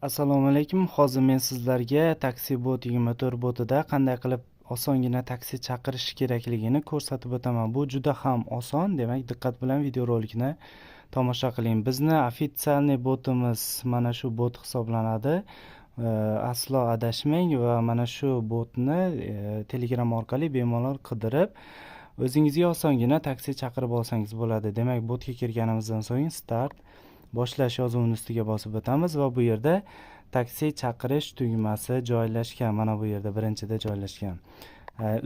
Assalomu alaykum. Hozir men sizlarga taksi bot 24 botida qanday qilib osongina taksi chaqirish kerakligini ko'rsatib o'taman. Bu juda ham oson. Demak, diqqat bilan videorolikni tomosha qiling. Bizni ofitsialniy botimiz mana shu bot hisoblanadi. Aslo adashmang va mana shu botni Telegram orqali bemalol qidirib o'zingizga osongina taksi chaqirib olsangiz bo'ladi. Demak, botga kirganimizdan so'ng start boshlash yozuvini ustiga bosib o'tamiz va bu yerda taksi chaqirish tugmasi joylashgan. Mana bu yerda birinchida joylashgan.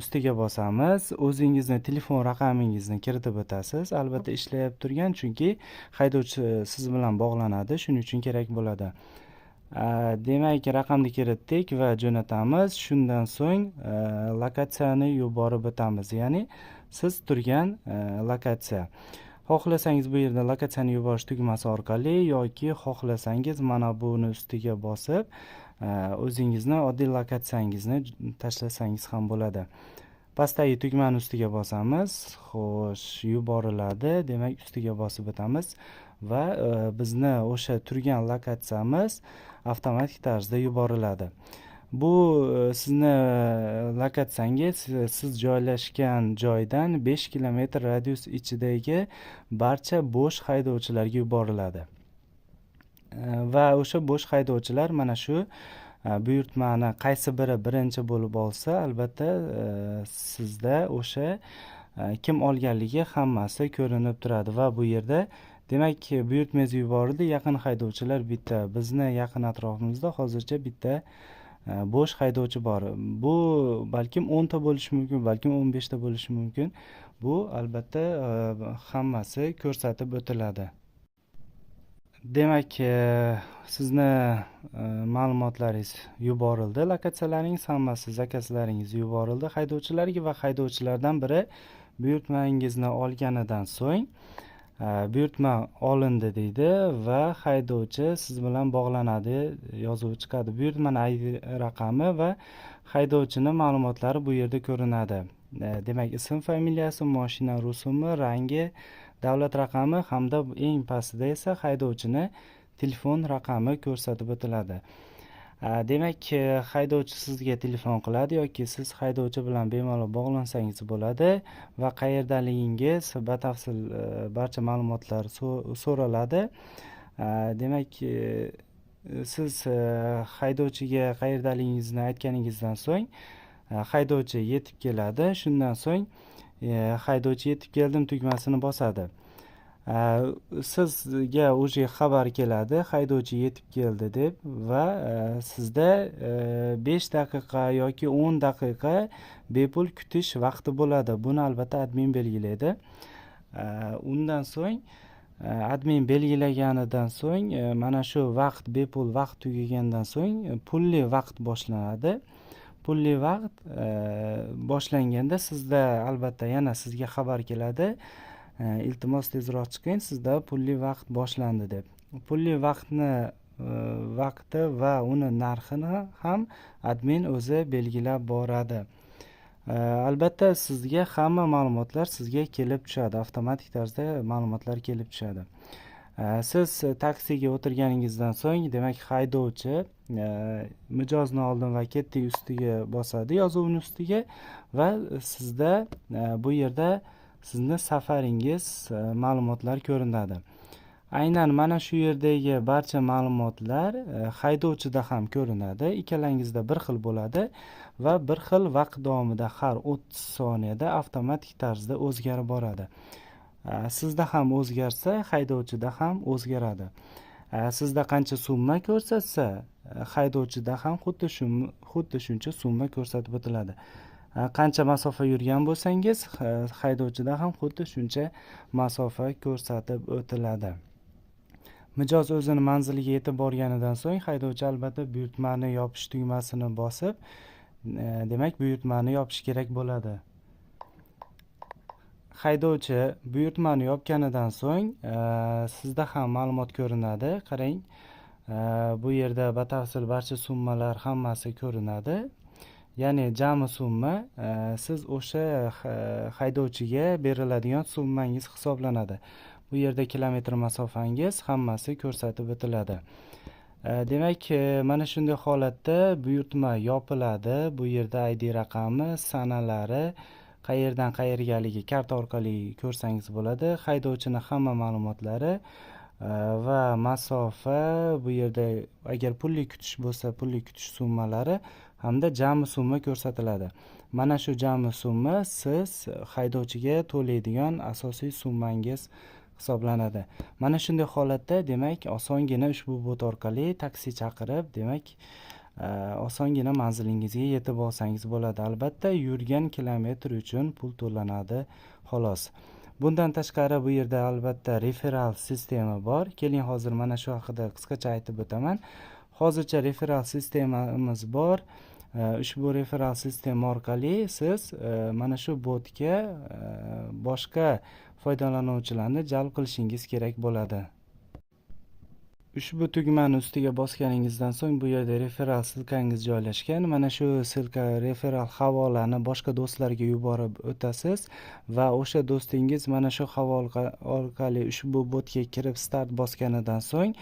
Ustiga bosamiz. O'zingizni telefon raqamingizni kiritib o'tasiz. Albatta ishlayib turgan, chunki haydovchi siz bilan bog'lanadi, shuning uchun kerak bo'ladi. Demak, raqamni kiritdik va jo'natamiz. Shundan so'ng lokatsiyani yuborib o'tamiz, ya'ni siz turgan lokatsiya. Xohlasangiz bu yerda lokatsiyani yuborish tugmasi orqali yoki xohlasangiz mana buni ustiga bosib o'zingizni oddiy lokatsiyangizni tashlasangiz ham bo'ladi. Pastdagi tugmani ustiga bosamiz. Xo'sh, yuboriladi. Demak, ustiga bosib o'tamiz va bizni o'sha turgan lokatsiyamiz avtomatik tarzda yuboriladi. Bu sizni lokatsiyangiz siz joylashgan joydan 5 kilometr radius ichidagi barcha bo'sh haydovchilarga yuboriladi. Va o'sha bo'sh haydovchilar mana shu buyurtmani qaysi biri birinchi bo'lib olsa, albatta sizda o'sha kim olganligi hammasi ko'rinib turadi va bu yerda demak, buyurtmangiz yuborildi. Yaqin haydovchilar bitta. Bizni yaqin atrofimizda hozircha bitta bo'sh haydovchi bor. Bu balkim 10 ta bo'lishi mumkin, balkim 15 ta bo'lishi mumkin. Bu albatta hammasi ko'rsatib o'tiladi. Demak, sizni ma'lumotlaringiz yuborildi, lokatsiyalaringiz hammasi, zakazlaringiz yuborildi haydovchilarga va haydovchilardan biri buyurtmangizni olganidan so'ng buyurtma olindi deydi va haydovchi siz bilan bog'lanadi yozuvi chiqadi. Buyurtmaning ID raqami va haydovchining ma'lumotlari bu yerda ko'rinadi. Demak, ism, familiyasi, mashina rusumi, rangi, davlat raqami hamda eng pastida esa haydovchining telefon raqami ko'rsatib o'tiladi. Demak, haydovchi sizga telefon qiladi yoki siz haydovchi bilan bemalol bog'lansangiz bo'ladi va qayerdaligingiz batafsil barcha ma'lumotlar so'raladi. Demak, siz haydovchiga qayerdaligingizni aytganingizdan so'ng haydovchi yetib keladi. Shundan so'ng haydovchi yetib keldim tugmasini bosadi. Sizga o'sha xabar keladi, haydovchi yetib keldi deb va sizda 5 daqiqa yoki 10 daqiqa bepul kutish vaqti bo'ladi. Buni albatta admin belgilaydi. Undan so'ng admin belgilaganidan so'ng mana shu vaqt, bepul vaqt tugagandan so'ng pulli vaqt boshlanadi. Pulli vaqt boshlanganda sizda albatta yana sizga xabar keladi. Iltimos tezroq chiqing, sizda pulli vaqt boshlandi deb. Pulli vaqti va uni narxini ham admin o'zi belgilab boradi. Albatta sizga hamma ma'lumotlar sizga kelib tushadi, avtomatik tarzda ma'lumotlar kelib tushadi. Siz taksiga o'tirganingizdan so'ng, demak, haydovchi mijozni oldim va ketdik ustiga bosadi, yozuvni ustiga va sizda bu yerda sizni safaringiz ma'lumotlar ko'rinadi. Aynan mana shu yerdagi barcha ma'lumotlar haydovchida ham ko'rinadi. Ikkalangizda bir xil bo'ladi va bir xil vaqt davomida har 30 soniyada avtomatik tarzda o'zgarib boradi. Sizda ham o'zgarsa, haydovchida ham o'zgaradi. Sizda qancha summa ko'rsatsa, haydovchida ham xuddi shuncha summa ko'rsatib o'tiladi. Qancha masofa yurgan bo'lsangiz, haydovchida ham xuddi shuncha masofa ko'rsatib o'tiladi. Mijoz o'zini manziliga yetib borganidan so'ng haydovchi albatta buyurtmani yopish tugmasini bosib, demak, buyurtmani yopish kerak bo'ladi. Haydovchi buyurtmani yopganidan so'ng sizda ham ma'lumot ko'rinadi. Qarang, bu yerda batafsil barcha summalar hammasi ko'rinadi. Ya'ni jami summa siz o'sha haydovchiga beriladigan summangiz hisoblanadi. Bu yerda kilometr masofangiz hammasi ko'rsatib o'tiladi. Demak, mana shunday holatda buyurtma yopiladi. Bu yerda ID raqami, sanalari, qayerdan qayergaligi karta orqali ko'rsangiz bo'ladi. Haydovchini hamma ma'lumotlari va masofa, bu yerda agar pulli kutish bo'lsa, pulli kutish summalari hamda jami summa ko'rsatiladi. Mana shu jami summa siz haydovchiga to'laydigan asosiy summangiz hisoblanadi. Mana shunday holatda demak osongina ushbu bot orqali taksi chaqirib, demak osongina manzilingizga yetib olsangiz bo'ladi. Albatta yurgan kilometr uchun pul to'lanadi xolos. Bundan tashqari bu yerda albatta referral sistema bor. Keling hozir mana shu haqida qisqacha aytib o'taman. Hozircha referral sistemamiz bor. Ushbu referral sistema orqali siz mana shu botga boshqa foydalanuvchilarni jalb qilishingiz kerak bo'ladi. Ushbu tugmani ustiga bosganingizdan so'ng bu yerda referral silkangiz joylashgan. Mana shu silka referral havolani boshqa do'stlarga yuborib o'tasiz va o'sha do'stingiz mana shu havola orqali ushbu botga kirib start bosganidan so'ng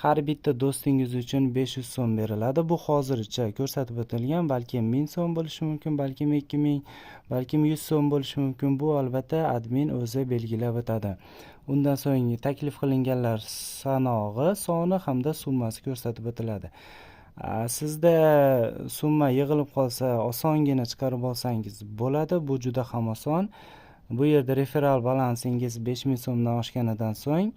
har bitta do'stingiz uchun 500 so'm beriladi. Bu hozircha ko'rsatib o'tilgan, balki 1000 so'm bo'lishi mumkin, balki 2000, balki 100 so'm bo'lishi mumkin. Bu albatta admin o'zi belgilab o'tadi. Undan so'ng taklif qilinganlar sanog'i, soni hamda summasi ko'rsatib o'tiladi. Sizda summa yig'ilib qolsa, osongina chiqarib olsangiz bo'ladi. Bu juda ham oson. Bu yerda referral balansingiz 5000 so'mdan oshganidan so'ng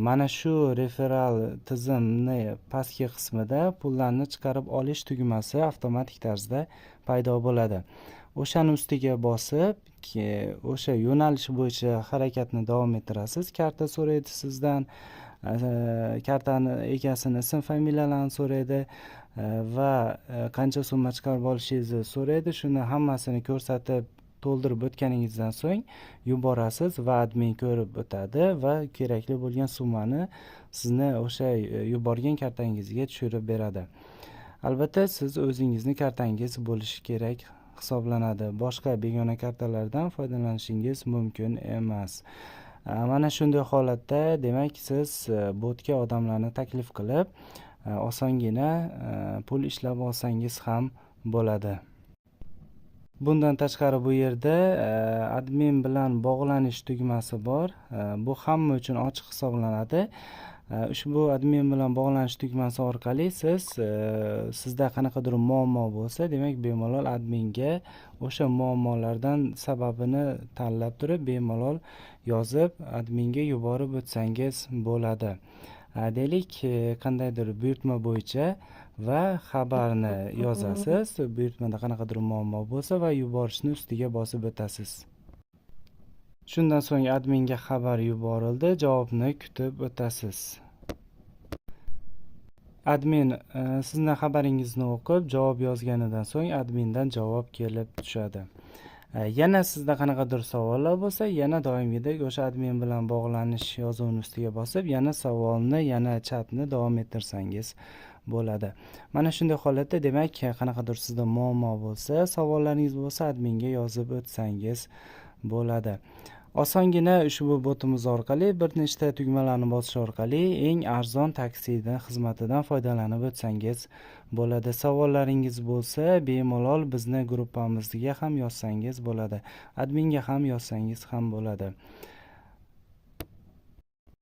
mana shu referral tizimni pastki qismida pullarni chiqarib olish tugmasi avtomatik tarzda paydo bo'ladi. O'shani ustiga bosib, o'sha yo'nalish bo'yicha harakatni davom ettirasiz. Karta so'raydi sizdan, kartani egasini ism familiyalarini so'raydi va qancha summa chiqarib olishingizni so'raydi. Shuni hammasini ko'rsatib to'ldirib o'tganingizdan so'ng yuborasiz va admin ko'rib o'tadi va kerakli bo'lgan summani sizni o'sha yuborgan kartangizga tushirib beradi. Albatta siz o'zingizni kartangiz bo'lishi kerak hisoblanadi. Boshqa begona kartalardan foydalanishingiz mumkin emas. Mana shunday holatda demak siz botga odamlarni taklif qilib osongina pul ishlab olsangiz ham bo'ladi. Bundan tashqari bu yerda admin bilan bog'lanish tugmasi bor. Bu hamma uchun ochiq hisoblanadi. Ushbu admin bilan bog'lanish tugmasi orqali siz sizda qanaqadir muammo bo'lsa, demak bemalol adminga o'sha muammolardan sababini tanlab turib bemalol yozib adminga yuborib o'tsangiz bo'ladi. Deylik, qandaydir buyurtma bo'yicha va xabarni yozasiz. Buyurtmada qanaqadir muammo bo'lsa va yuborishni ustiga bosib o'tasiz. Shundan so'ng adminga xabar yuborildi, javobni kutib o'tasiz. Admin sizning xabaringizni o'qib, javob yozganidan so'ng admindan javob kelib tushadi. Yana sizda qanaqadir savollar bo'lsa, yana doimgidek o'sha admin bilan bog'lanish yozuvini ustiga bosib, yana savolni, yana chatni davom ettirsangiz bo'ladi. Mana shunday holatda demak, qanaqadir sizda muammo bo'lsa, savollaringiz bo'lsa, adminga yozib o'tsangiz bo'ladi. Osongina ushbu botimiz orqali bir nechta tugmalarni bosish orqali eng arzon taksida xizmatidan foydalanib o'tsangiz bo'ladi. Savollaringiz bo'lsa, bemalol bizni gruppamizga ham yozsangiz bo'ladi. Adminga ham yozsangiz ham bo'ladi.